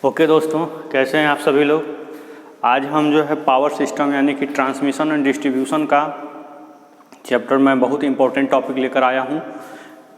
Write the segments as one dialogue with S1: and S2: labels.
S1: Okay दोस्तों, कैसे हैं आप सभी लोग। आज हम जो है पावर सिस्टम यानी कि ट्रांसमिशन एंड डिस्ट्रीब्यूशन का चैप्टर में बहुत इंपॉर्टेंट टॉपिक लेकर आया हूं।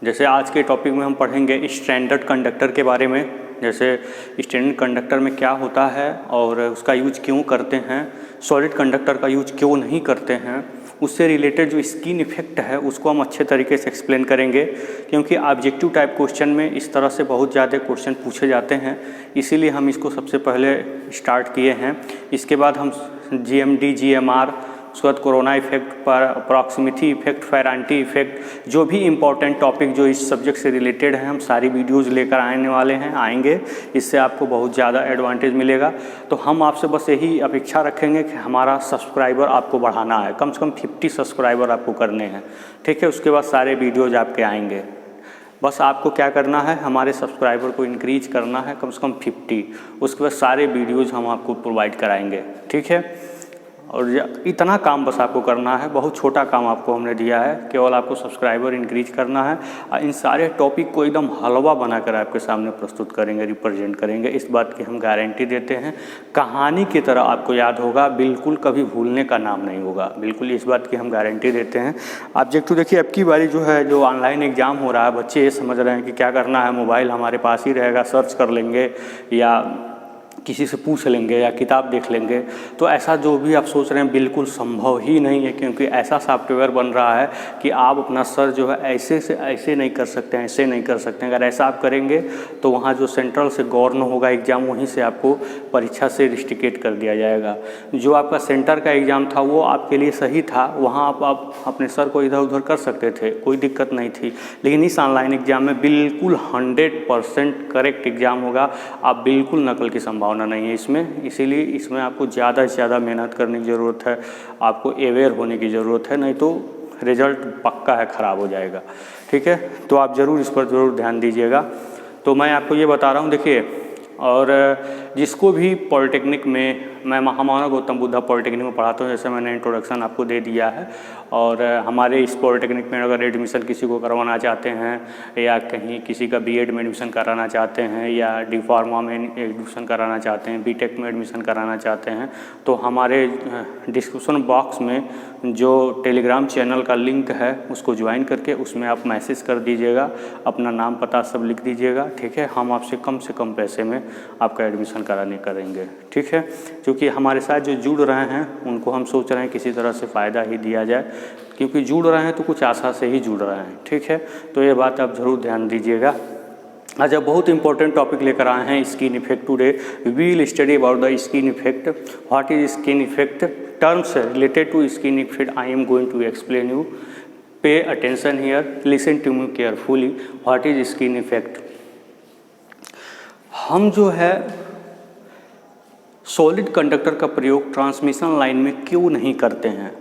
S1: जैसे आज के टॉपिक में हम पढ़ेंगे स्टैंडर्ड कंडक्टर के बारे में, जैसे स्टैंडर्ड कंडक्टर में क्या होता है और उसका यूज क्यों करते हैं, सॉलिड कंडक्टर का यूज क्यों नहीं करते हैं, उससे रिलेटेड जो स्किन इफेक्ट है उसको हम अच्छे तरीके से एक्सप्लेन करेंगे, क्योंकि ऑब्जेक्टिव टाइप क्वेश्चन में इस तरह से बहुत ज़्यादा क्वेश्चन पूछे जाते हैं, इसीलिए हम इसको सबसे पहले स्टार्ट किए हैं। इसके बाद हम GMD, GMR, उसके बाद कोरोना इफेक्ट पर, प्रॉक्सिमिटी इफेक्ट, फेरांटी इफेक्ट, जो भी इम्पोर्टेंट टॉपिक जो इस सब्जेक्ट से रिलेटेड है हम सारी वीडियोस लेकर आने वाले हैं, आएंगे। इससे आपको बहुत ज़्यादा एडवांटेज मिलेगा। तो हम आपसे बस यही अपेक्षा रखेंगे कि हमारा सब्सक्राइबर आपको बढ़ाना है, कम से कम 50 सब्सक्राइबर आपको करने हैं, ठीक है। उसके बाद सारे वीडियोज़ आपके आएंगे। बस आपको क्या करना है, हमारे सब्सक्राइबर को इंक्रीज करना है कम से कम 50, उसके बाद सारे वीडियोज़ हम आपको प्रोवाइड कराएंगे, ठीक है। और इतना काम बस आपको करना है, बहुत छोटा काम आपको हमने दिया है, केवल आपको सब्सक्राइबर इंक्रीज करना है और इन सारे टॉपिक को एकदम हलवा बनाकर आपके सामने प्रस्तुत करेंगे, रिप्रेजेंट करेंगे। इस बात की हम गारंटी देते हैं। कहानी की तरह आपको याद होगा, बिल्कुल कभी भूलने का नाम नहीं होगा, बिल्कुल इस बात की हम गारंटी देते हैं। ऑब्जेक्टिव देखिए, अब की बारी जो है जो ऑनलाइन एग्ज़ाम हो रहा है, बच्चे ये समझ रहे हैं कि क्या करना है, मोबाइल हमारे पास ही रहेगा, सर्च कर लेंगे या किसी से पूछ लेंगे या किताब देख लेंगे। तो ऐसा जो भी आप सोच रहे हैं बिल्कुल संभव ही नहीं है, क्योंकि ऐसा सॉफ्टवेयर बन रहा है कि आप अपना सर जो है ऐसे से ऐसे नहीं कर सकते हैं, ऐसे नहीं कर सकते हैं। अगर ऐसा आप करेंगे तो वहाँ जो सेंट्रल से गवर्न होगा एग्ज़ाम, वहीं से आपको परीक्षा से रिस्ट्रिकेट कर दिया जाएगा। जो आपका सेंटर का एग्ज़ाम था वो आपके लिए सही था, वहाँ आप अपने सर को इधर उधर कर सकते थे, कोई दिक्कत नहीं थी। लेकिन इस ऑनलाइन एग्ज़ाम में बिल्कुल 100% करेक्ट एग्ज़ाम होगा, आप बिल्कुल नकल की संभावना नहीं है इसमें। इसीलिए इसमें आपको ज़्यादा से ज़्यादा मेहनत करने की ज़रूरत है, आपको अवेयर होने की ज़रूरत है, नहीं तो रिजल्ट पक्का है ख़राब हो जाएगा, ठीक है। तो आप ज़रूर इस पर ज़रूर ध्यान दीजिएगा। तो मैं आपको ये बता रहा हूँ, देखिए, और जिसको भी पॉलिटेक्निक में, मैं महामानव गौतम बुद्धा पॉलिटेक्निक में पढ़ाता हूँ, जैसे मैंने इंट्रोडक्शन आपको दे दिया है। और हमारे इस पॉलिटेक्निक में अगर एडमिशन किसी को करवाना चाहते हैं या कहीं किसी का BEd में एडमिशन कराना चाहते हैं या D.Pharma में एडमिशन कराना चाहते हैं, B.Tech में एडमिशन कराना चाहते हैं, तो हमारे डिस्क्रिप्शन बॉक्स में जो टेलीग्राम चैनल का लिंक है उसको ज्वाइन करके उसमें आप मैसेज कर दीजिएगा, अपना नाम पता सब लिख दीजिएगा, ठीक है। हम आपसे कम पैसे में आपका एडमिशन कराने करेंगे, ठीक है। क्योंकि हमारे साथ जो जुड़ रहे हैं उनको हम सोच रहे हैं किसी तरह से फ़ायदा ही दिया जाए, क्योंकि जुड़ रहे हैं तो कुछ आशा से ही जुड़ रहे हैं, ठीक है। तो ये बात आप ज़रूर ध्यान दीजिएगा। आज अब बहुत इंपॉर्टेंट टॉपिक लेकर आए हैं, skin effect. Today we will study about the skin effect. What is skin effect? Terms related to skin effect I am going to explain you. Pay attention here, listen to me carefully. What is skin effect? हम जो है solid conductor का प्रयोग transmission line में क्यों नहीं करते हैं?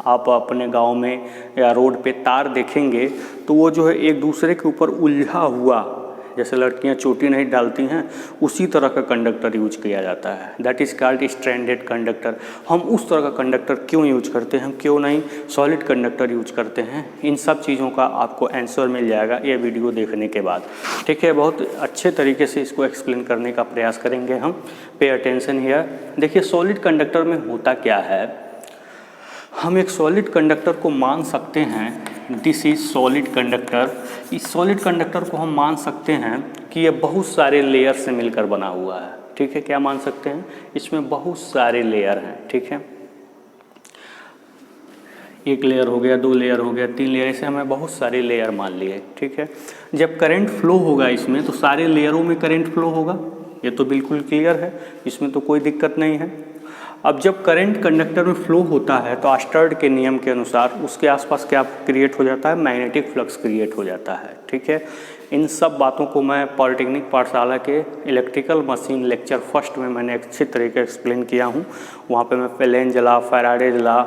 S1: आप अपने गांव में या रोड पे तार देखेंगे तो वो जो है एक दूसरे के ऊपर उलझा हुआ, जैसे लड़कियां चोटी नहीं डालती हैं, उसी तरह का कंडक्टर यूज किया जाता है। That is called stranded conductor. हम उस तरह का कंडक्टर क्यों यूज करते हैं, क्यों नहीं सॉलिड कंडक्टर यूज करते हैं? इन सब चीज़ों का आपको आंसर मिल जाएगा ये वीडियो देखने के बाद, ठीक है। बहुत अच्छे तरीके से इसको एक्सप्लेन करने का प्रयास करेंगे हम। पे अटेंशन हियर। देखिए, सॉलिड कंडक्टर में होता क्या है, हम एक सॉलिड कंडक्टर को मान सकते हैं, दिस इज सॉलिड कंडक्टर। इस सॉलिड कंडक्टर को हम मान सकते हैं कि ये बहुत सारे लेयर से मिलकर बना हुआ है, ठीक है। क्या मान सकते हैं? इसमें बहुत सारे लेयर हैं, ठीक है। एक लेयर हो गया, 2 लेयर हो गया, 3 लेयर, ऐसे हमें बहुत सारे लेयर मान लिए, ठीक है। जब करंट फ्लो होगा इसमें तो सारे लेयरों में करंट फ्लो होगा, ये तो बिल्कुल क्लियर है, इसमें तो कोई दिक्कत नहीं है। अब जब करंट कंडक्टर में फ्लो होता है तो आस्टर्ड के नियम के अनुसार उसके आसपास क्या क्रिएट हो जाता है? मैग्नेटिक फ्लक्स क्रिएट हो जाता है, ठीक है। इन सब बातों को मैं पॉलिटेक्निक पाठशाला के इलेक्ट्रिकल मशीन लेक्चर फर्स्ट में मैंने अच्छे तरीके एक्सप्लेन किया हूँ। वहाँ पे मैं पेलेंज लॉ, फैराडेज लॉ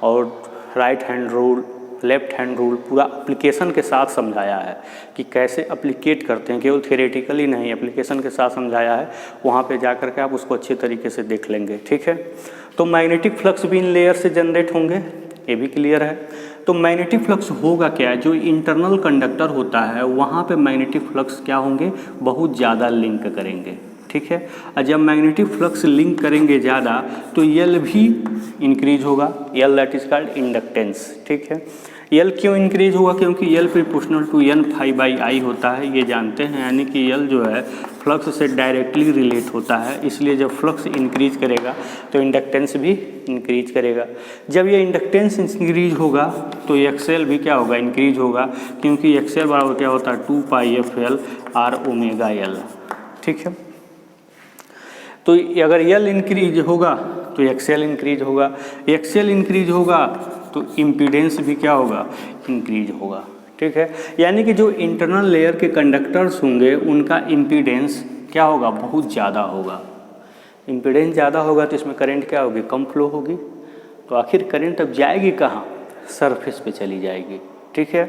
S1: और right hand rule, left hand rule पूरा एप्लीकेशन के साथ समझाया है कि कैसे एप्लीकेट करते हैं, केवल थियोरेटिकली नहीं, एप्लीकेशन के साथ समझाया है। वहाँ पे जा कर के आप उसको अच्छे तरीके से देख लेंगे, ठीक है। तो मैग्नेटिक फ्लक्स भी इन लेयर से जनरेट होंगे, ये भी क्लियर है। तो मैग्नेटिक फ्लक्स होगा क्या? जो इंटरनल कंडक्टर होता है वहाँ पे मैग्नेटिक फ्लक्स क्या होंगे? बहुत ज़्यादा लिंक करेंगे, ठीक है। और जब मैग्नेटिक फ्लक्स लिंक करेंगे ज़्यादा तो यल भी इंक्रीज होगा, L that is called inductance, ठीक है। यल क्यों इंक्रीज होगा? क्योंकि L proportional to N phi by I होता है, ये जानते हैं, यानी कि यल जो है फ्लक्स से डायरेक्टली रिलेट होता है, इसलिए जब फ्लक्स इंक्रीज करेगा तो इंडक्टेंस भी इंक्रीज करेगा। जब ये इंडक्टेंस इंक्रीज होगा तो एक्सएल भी क्या होगा? इंक्रीज होगा, क्योंकि एक्सएल बराबर क्या होता है? 2 pi F L or omega L, ठीक है। तो अगर यल इंक्रीज होगा तो एक्सएल इंक्रीज होगा, एक्सएल इंक्रीज होगा तो इम्पीडेंस भी क्या होगा? इंक्रीज होगा, ठीक है। यानी कि जो इंटरनल लेयर के कंडक्टर्स होंगे उनका इम्पीडेंस क्या होगा? बहुत ज़्यादा होगा। इम्पीडेंस ज़्यादा होगा तो इसमें करंट क्या होगी? कम फ्लो होगी। तो आखिर करंट अब जाएगी कहाँ? सरफेस पे चली जाएगी, ठीक है।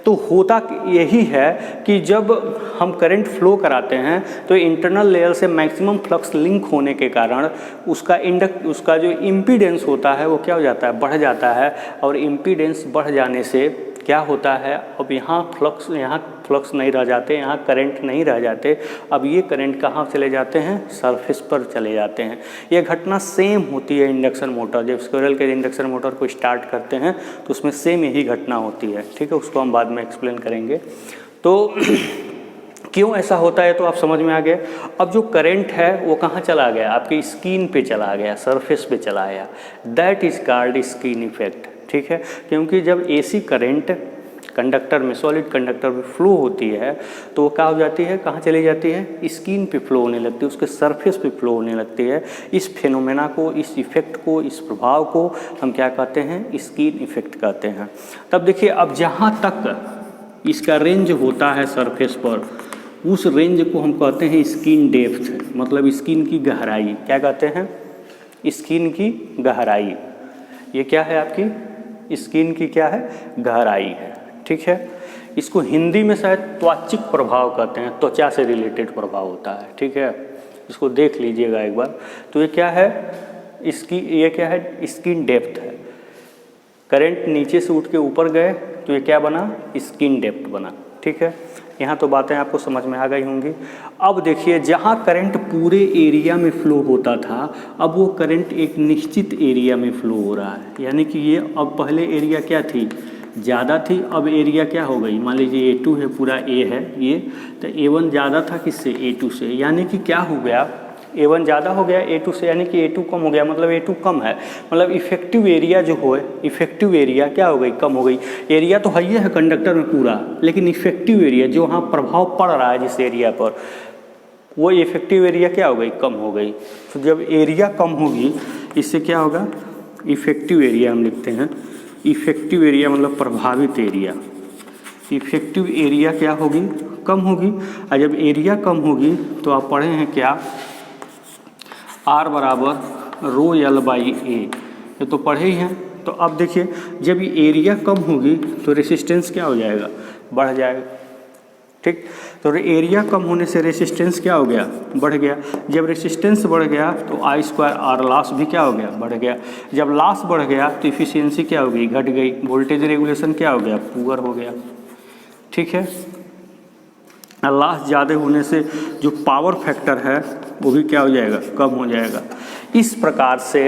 S1: तो होता यही है कि जब हम करंट फ्लो कराते हैं तो इंटरनल लेयर से मैक्सिमम फ्लक्स लिंक होने के कारण उसका जो इम्पीडेंस होता है वो क्या हो जाता है? बढ़ जाता है। और इम्पीडेंस बढ़ जाने से क्या होता है? अब यहाँ फ्लक्स नहीं रह जाते, यहाँ करंट नहीं रह जाते, अब ये करंट कहाँ चले जाते हैं? सरफेस पर चले जाते हैं। ये घटना सेम होती है इंडक्शन मोटर, जब स्क्विरल के इंडक्शन मोटर को स्टार्ट करते हैं तो उसमें सेम यही घटना होती है, ठीक है। उसको हम बाद में एक्सप्लेन करेंगे। तो क्यों ऐसा होता है तो आप समझ में आ गए। अब जो करंट है वो कहाँ चला गया? आपकी स्किन पे चला गया, सरफेस पे चला गया, that is called skin effect, ठीक है। क्योंकि जब एसी करंट कंडक्टर में, सॉलिड कंडक्टर में फ्लो होती है तो वो क्या हो जाती है? कहाँ चली जाती है? स्किन पे फ्लो होने लगती है, उसके सरफेस पे फ्लो होने लगती है। इस फेनोमेना को, इस इफेक्ट को, इस प्रभाव को हम क्या कहते हैं? स्किन इफेक्ट कहते हैं। तब देखिए, अब जहाँ तक इसका रेंज होता है सरफेस पर, उस रेंज को हम कहते हैं स्किन डेप्थ, मतलब स्किन की गहराई। क्या कहते हैं? स्किन की गहराई। ये क्या है? आपकी स्किन की क्या है? गहराई है, ठीक है। इसको हिंदी में शायद त्वचिक प्रभाव कहते हैं, त्वचा से रिलेटेड प्रभाव होता है, ठीक है। इसको देख लीजिएगा एक बार। तो ये क्या है? ये क्या है? स्किन डेप्थ है। करंट नीचे से उठ के ऊपर गए तो ये क्या बना? स्किन डेप्थ बना, ठीक है। यहाँ तो बातें आपको समझ में आ गई होंगी। अब देखिए, जहाँ करंट पूरे एरिया में फ़्लो होता था, अब वो करंट एक निश्चित एरिया में फ़्लो हो रहा है। यानी कि ये अब पहले एरिया क्या थी? ज़्यादा थी, अब एरिया क्या हो गई? मान लीजिए A2 है, पूरा A है ये, तो A1 ज़्यादा था किससे? A2 से। यानी कि क्या हो गया? A1 ज़्यादा हो गया A2 से, यानी कि A2 कम हो गया, मतलब A2 कम है, मतलब इफेक्टिव एरिया जो हो, इफेक्टिव एरिया क्या हो गई? कम हो गई। एरिया तो है कंडक्टर में पूरा, लेकिन इफेक्टिव एरिया जो वहाँ प्रभाव पड़ रहा है जिस एरिया पर, वो इफेक्टिव एरिया क्या हो गई? कम हो गई। तो जब एरिया कम होगी, इससे क्या होगा? इफेक्टिव एरिया हम लिखते हैं। इफेक्टिव एरिया मतलब प्रभावित एरिया। इफेक्टिव एरिया क्या होगी? कम होगी। और जब एरिया कम होगी तो आप पढ़े हैं क्या? R बराबर रो एल बाई ए, ये तो पढ़े ही हैं। तो अब देखिए, जब ये एरिया कम होगी तो रेसिस्टेंस क्या हो जाएगा? बढ़ जाएगा, ठीक। तो एरिया कम होने से रेसिस्टेंस क्या हो गया? बढ़ गया। जब रेसिस्टेंस बढ़ गया तो I स्क्वायर R लॉस भी क्या हो गया? बढ़ गया। जब लॉस बढ़ गया तो इफिशियंसी क्या हो गई? घट गई। वोल्टेज रेगुलेशन क्या हो गया? पुअर हो गया, ठीक है। लॉस ज़्यादा होने से जो पावर फैक्टर है वो भी क्या हो जाएगा? कम हो जाएगा। इस प्रकार से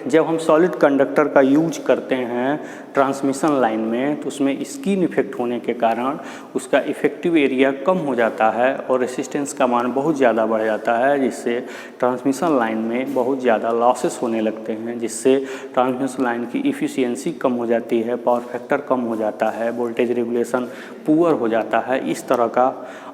S1: जब हम सॉलिड कंडक्टर का यूज करते हैं ट्रांसमिशन लाइन में, तो उसमें स्किन इफेक्ट होने के कारण उसका इफेक्टिव एरिया कम हो जाता है और रेसिस्टेंस का मान बहुत ज़्यादा बढ़ जाता है, जिससे ट्रांसमिशन लाइन में बहुत ज़्यादा लॉसेस होने लगते हैं, जिससे ट्रांसमिशन लाइन की इफ़िशियंसी कम हो जाती है, पावर फैक्टर कम हो जाता है, वोल्टेज रेगुलेशन पुअर हो जाता है। इस तरह का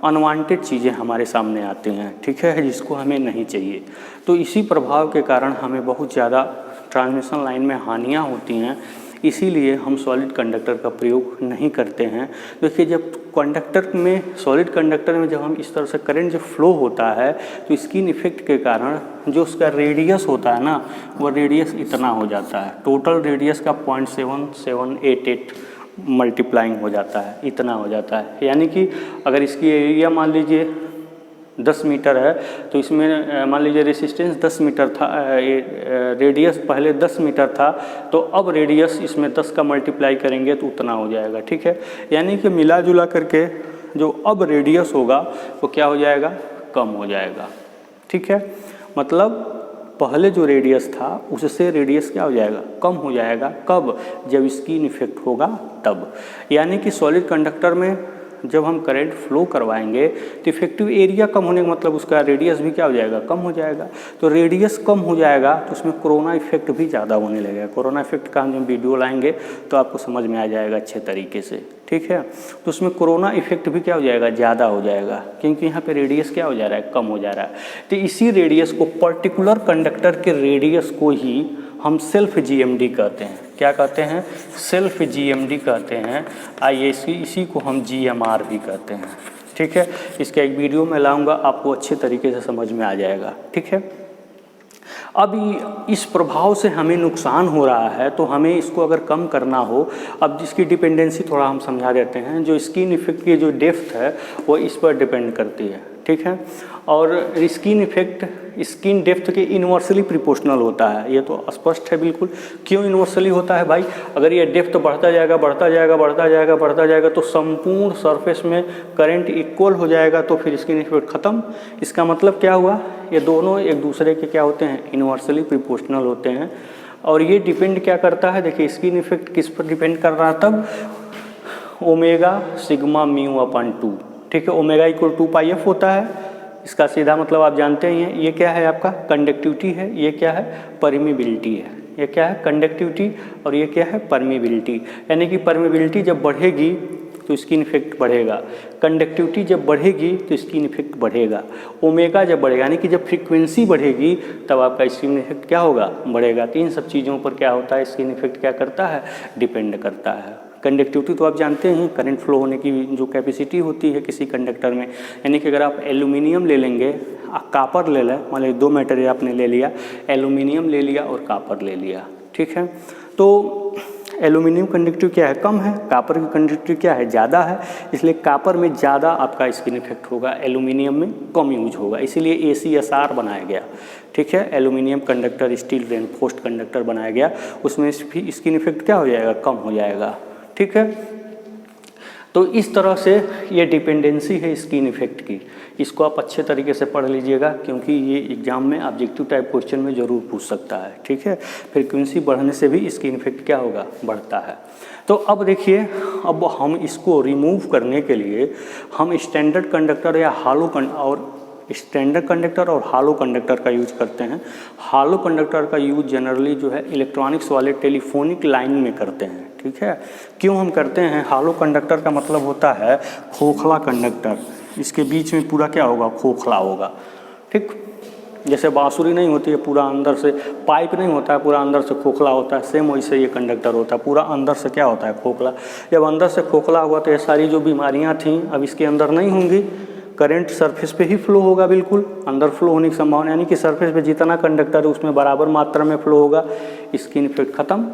S1: अनवांटेड चीज़ें हमारे सामने आती हैं, ठीक है, जिसको हमें नहीं चाहिए। तो इसी प्रभाव के कारण हमें बहुत ज़्यादा ट्रांसमिशन लाइन में हानियाँ होती हैं, इसीलिए हम सॉलिड कंडक्टर का प्रयोग नहीं करते हैं। देखिए, जब कंडक्टर में, सॉलिड कंडक्टर में जब हम इस तरह से करंट जब फ्लो होता है तो स्किन इफेक्ट के कारण जो उसका रेडियस होता है ना, वो रेडियस इतना हो जाता है, टोटल रेडियस का 0.7788 मल्टीप्लाइंग हो जाता है, इतना हो जाता है। यानी कि अगर इसकी एरिया मान लीजिए 10 मीटर है तो इसमें मान लीजिए रेसिस्टेंस 10 मीटर था, रेडियस पहले 10 मीटर था, तो अब रेडियस इसमें 10 का मल्टीप्लाई करेंगे तो उतना हो जाएगा, ठीक है। यानी कि मिला जुला करके जो अब रेडियस होगा वो क्या हो जाएगा? कम हो जाएगा, ठीक है, मतलब पहले जो रेडियस था उससे रेडियस क्या हो जाएगा, कम हो जाएगा। कब? जब स्किन इफेक्ट होगा तब। यानी कि सॉलिड कंडक्टर में जब हम करंट फ्लो करवाएंगे तो इफेक्टिव एरिया कम होने का मतलब उसका रेडियस भी क्या हो जाएगा, कम हो जाएगा। तो रेडियस कम हो जाएगा तो उसमें कोरोना इफेक्ट भी ज़्यादा होने लगेगा। कोरोना इफेक्ट का हम जब वीडियो लाएंगे तो आपको समझ में आ जाएगा अच्छे तरीके से, ठीक है। तो उसमें कोरोना इफेक्ट भी क्या हो जाएगा, ज़्यादा हो जाएगा, क्योंकि यहाँ पे रेडियस क्या हो जा रहा है, कम हो जा रहा है। तो इसी रेडियस को, पर्टिकुलर कंडक्टर के रेडियस को ही हम सेल्फ जीएमडी कहते हैं। क्या कहते हैं? सेल्फ जीएमडी कहते हैं। आइए इसी को हम जीएमआर भी कहते हैं, ठीक है। इसका एक वीडियो मैं लाऊंगा, आपको अच्छे तरीके से समझ में आ जाएगा, ठीक है। अब इस प्रभाव से हमें नुकसान हो रहा है तो हमें इसको अगर कम करना हो, अब जिसकी डिपेंडेंसी थोड़ा हम समझा देते हैं। जो स्किन इफेक्ट की जो डेप्थ है वो इस पर डिपेंड करती है, ठीक है। और स्किन इफेक्ट स्किन डेप्थ के इन्वर्सली प्रोपोर्शनल होता है, ये तो स्पष्ट है बिल्कुल। क्यों इन्वर्सली होता है भाई? अगर ये डेप्थ बढ़ता जाएगा बढ़ता जाएगा बढ़ता जाएगा बढ़ता जाएगा तो संपूर्ण सरफेस में करंट इक्वल हो जाएगा, तो फिर स्किन इफेक्ट खत्म। इसका मतलब क्या हुआ, ये दोनों एक दूसरे के क्या होते हैं, इन्वर्सली प्रोपोर्शनल होते हैं। और ये डिपेंड क्या करता है, देखिए स्किन इफेक्ट किस पर डिपेंड कर रहा है तब, ओमेगा सिग्मा म्यू अपन 2, ठीक है। ओमेगा इक्वल 2πf होता है। इसका सीधा मतलब आप जानते ही हैं, ये क्या है आपका, कंडक्टिविटी है, ये क्या है, परमिबिलिटी है। ये क्या है, कंडक्टिविटी, और ये क्या है, परमिबिलिटी। यानी कि परमिबिलिटी जब बढ़ेगी तो स्किन इफेक्ट बढ़ेगा, कंडक्टिविटी जब बढ़ेगी तो स्किन इफेक्ट बढ़ेगा, ओमेगा जब बढ़ेगा यानी कि जब फ्रीक्वेंसी बढ़ेगी तब आपका स्किन इफेक्ट क्या होगा, बढ़ेगा। तो इन सब चीज़ों पर क्या होता है, स्किन इफेक्ट क्या करता है, डिपेंड करता है। कंडक्टिविटी तो आप जानते हैं, करंट फ्लो होने की जो कैपेसिटी होती है किसी कंडक्टर में। यानी कि अगर आप एल्यूमिनियम ले लेंगे, कापर ले लें, मान लीजिए 2 मटेरियल आपने ले लिया, एल्यूमिनियम ले लिया और कापर ले लिया, ठीक है। तो एल्यूमिनियम कंडक्टिविटी क्या है, कम है, कापर की कंडक्टिविटी क्या है, ज़्यादा है। इसलिए कापर में ज़्यादा आपका स्किन इफेक्ट होगा, एल्यूमिनियम में कम यूज होगा। इसीलिए ACSR बनाया गया, ठीक है। Aluminium conductor steel reinforced conductor बनाया गया, उसमें भी स्किन इफेक्ट क्या हो जाएगा, कम हो जाएगा, ठीक है। तो इस तरह से ये डिपेंडेंसी है स्किन इफेक्ट की। इसको आप अच्छे तरीके से पढ़ लीजिएगा, क्योंकि ये एग्जाम में ऑब्जेक्टिव टाइप क्वेश्चन में ज़रूर पूछ सकता है, ठीक है। फ्रीक्वेंसी बढ़ने से भी स्किन इफेक्ट क्या होगा, बढ़ता है। तो अब देखिए, अब हम इसको रिमूव करने के लिए हम स्टैंडर्ड कंडक्टर या स्टैंडर्ड कंडक्टर और हालो कंडक्टर का यूज करते हैं। हालो कंडक्टर का यूज जनरली जो है इलेक्ट्रॉनिक्स वाले टेलीफोनिक लाइन में करते हैं, ठीक है। क्यों हम करते हैं, हालो कंडक्टर का मतलब होता है खोखला कंडक्टर। इसके बीच में पूरा क्या होगा, खोखला होगा, ठीक। जैसे बांसुरी नहीं होती है, पूरा अंदर से पाइप नहीं होता है, पूरा अंदर से खोखला होता है, सेम वैसे ये कंडक्टर होता है, पूरा अंदर से क्या होता है, खोखला। जब अंदर से खोखला हुआ तो ये सारी जो बीमारियाँ थीं अब इसके अंदर नहीं होंगी, करंट सरफेस पे ही फ्लो होगा, बिल्कुल अंदर फ्लो होने की संभावना, यानी कि सरफेस पे जितना कंडक्टर है उसमें बराबर मात्रा में फ्लो होगा। स्किन इफेक्ट खत्म,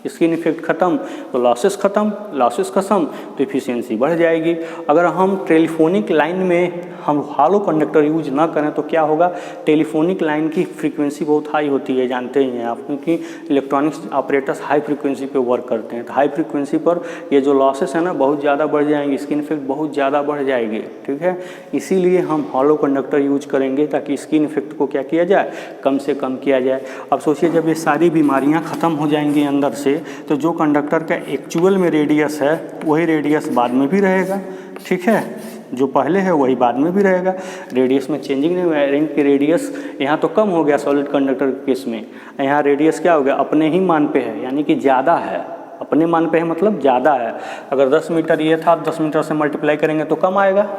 S1: स्किन इफेक्ट खत्म तो लॉसेस खत्म, लॉसेस खत्म तो इफिशियंसी बढ़ जाएगी। अगर हम टेलीफोनिक लाइन में हम हालो कंडक्टर यूज ना करें तो क्या होगा, टेलीफोनिक लाइन की फ्रीक्वेंसी बहुत हाई होती है, जानते ही हैं आप, क्योंकि इलेक्ट्रॉनिक्स ऑपरेटर्स हाई फ्रीक्वेंसी पे वर्क करते हैं। तो हाई फ्रीक्वेंसी पर ये जो लॉसेस है ना बहुत ज़्यादा बढ़ जाएंगे, स्किन इफेक्ट बहुत ज़्यादा बढ़ जाएगी, ठीक है। इसीलिए हम हालो कंडक्टर यूज करेंगे ताकि स्किन इफेक्ट को क्या किया जाए, कम से कम किया जाए। अब सोचिए जब ये सारी बीमारियाँ ख़त्म हो जाएंगी अंदर से, तो जो कंडक्टर का एक्चुअल में रेडियस है वही रेडियस बाद में भी रहेगा, ठीक है। जो पहले है वही बाद में भी रहेगा, रेडियस में चेंजिंग नहीं हुआ है। रिंग की रेडियस यहाँ तो कम हो गया सॉलिड कंडक्टर के केस में, यहाँ रेडियस क्या हो गया, अपने ही मान पे है, यानी कि ज़्यादा है। अपने मान पे है मतलब ज़्यादा है। अगर 10 मीटर ये था, 10 मीटर से मल्टीप्लाई करेंगे तो कम आएगा,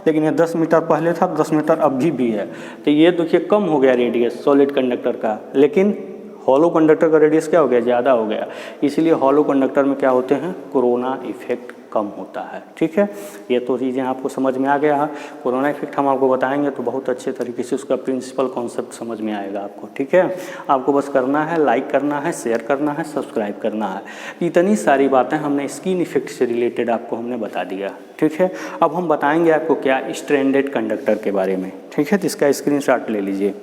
S1: लेकिन ये 10 मीटर पहले था, 10 मीटर अभी भी है। तो ये देखिए कम हो गया रेडियस सॉलिड कंडक्टर का, लेकिन हॉलो कंडक्टर का रेडियस क्या हो गया, ज़्यादा हो गया। इसलिए हॉलो कंडक्टर में क्या होते हैं, कोरोना इफेक्ट कम होता है, ठीक है। ये तो चीज़ें आपको समझ में आ गया है। कोरोना इफेक्ट हम आपको बताएंगे तो बहुत अच्छे तरीके से उसका प्रिंसिपल कॉन्सेप्ट समझ में आएगा आपको, ठीक है। आपको बस करना है, लाइक करना है, शेयर करना है, सब्सक्राइब करना है। इतनी सारी बातें हमने स्किन इफेक्ट से रिलेटेड आपको हमने बता दिया, ठीक है। अब हम बताएंगे आपको क्या, स्ट्रैंडेड कंडक्टर के बारे में, ठीक है। तो इसका स्क्रीनशॉट ले लीजिए।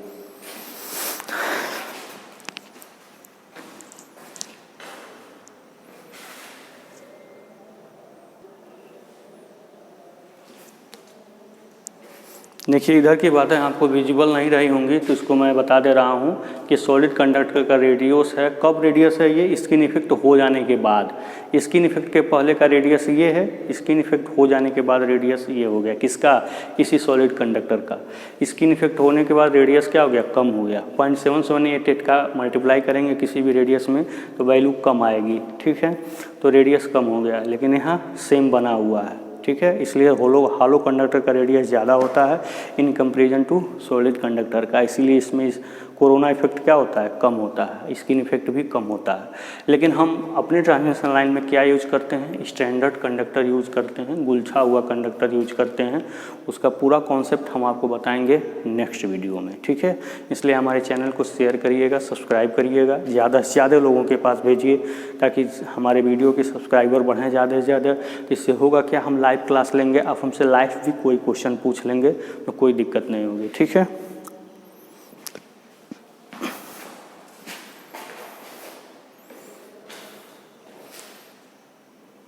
S1: देखिए इधर की बातें आपको विजिबल नहीं रही होंगी, तो इसको मैं बता दे रहा हूँ कि सॉलिड कंडक्टर का रेडियस है, कब रेडियस है ये, स्किन इफेक्ट हो जाने के बाद। स्किन इफेक्ट के पहले का रेडियस ये है, स्किन इफेक्ट हो जाने के बाद रेडियस ये हो गया। किसका? किसी सॉलिड कंडक्टर का। स्किन इफेक्ट होने के बाद रेडियस क्या हो गया? कम हो गया। 0.7788 का मल्टीप्लाई करेंगे किसी भी रेडियस में तो वैल्यू कम आएगी, ठीक है, तो रेडियस कम हो गया, लेकिन यहाँ सेम बना हुआ है, ठीक है। इसलिए हॉलो कंडक्टर का रेडियस ज़्यादा होता है in comparison to solid conductor का, इसीलिए इसमें कोरोना इफेक्ट क्या होता है? कम होता है, स्किन इफेक्ट भी कम होता है। लेकिन हम अपने ट्रांसमिशन लाइन में क्या यूज करते हैं? स्टैंडर्ड कंडक्टर यूज करते हैं, गुलछा हुआ कंडक्टर यूज करते हैं। उसका पूरा कॉन्सेप्ट हम आपको बताएंगे नेक्स्ट वीडियो में, ठीक है। इसलिए हमारे चैनल को शेयर करिएगा, सब्सक्राइब करिएगा, ज़्यादा से ज़्यादा लोगों के पास भेजिए ताकि हमारे वीडियो के सब्सक्राइबर बढ़ें ज़्यादा से ज़्यादा। इससे होगा क्या, हम लाइव क्लास लेंगे, आप हमसे लाइव भी कोई क्वेश्चन पूछ लेंगे तो कोई दिक्कत नहीं होगी, ठीक है।